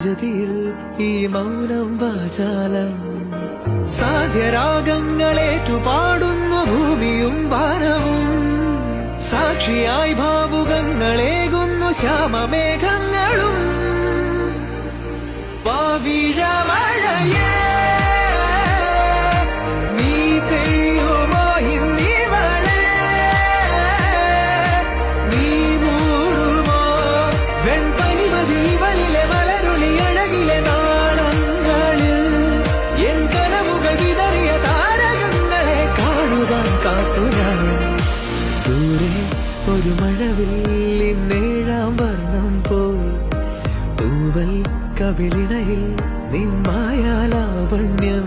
ജതിയിൽ ഈ മൗനം വാചാലം സാധ്യരാഗങ്ങളേറ്റുപാടുന്നു ഭൂമിയും വാനവും സാക്ഷിയായി ഭാവുകങ്ങളേകുന്നു ശ്യാമമേഘങ്ങളും പാവിഴമഴയേ നീ പെയ്യുമോ ഇന്നിവളെ നീ മൂടുമോ വെൺപനിമതിവളിലെ വളരുളി അഴകിലെ നാളങ്ങളിൽ എൻ കനവുകൾ വിതറിയ താരകങ്ങളെ കാണുവാൻ കാത്തു ഞാൻ ദൂരെ ഒരു മഴവില്ലിന്നേഴാം വർണ്ണം പോൽ തൂവൽ കവിളിണയിൽ നിന്മായാലാവണ്യം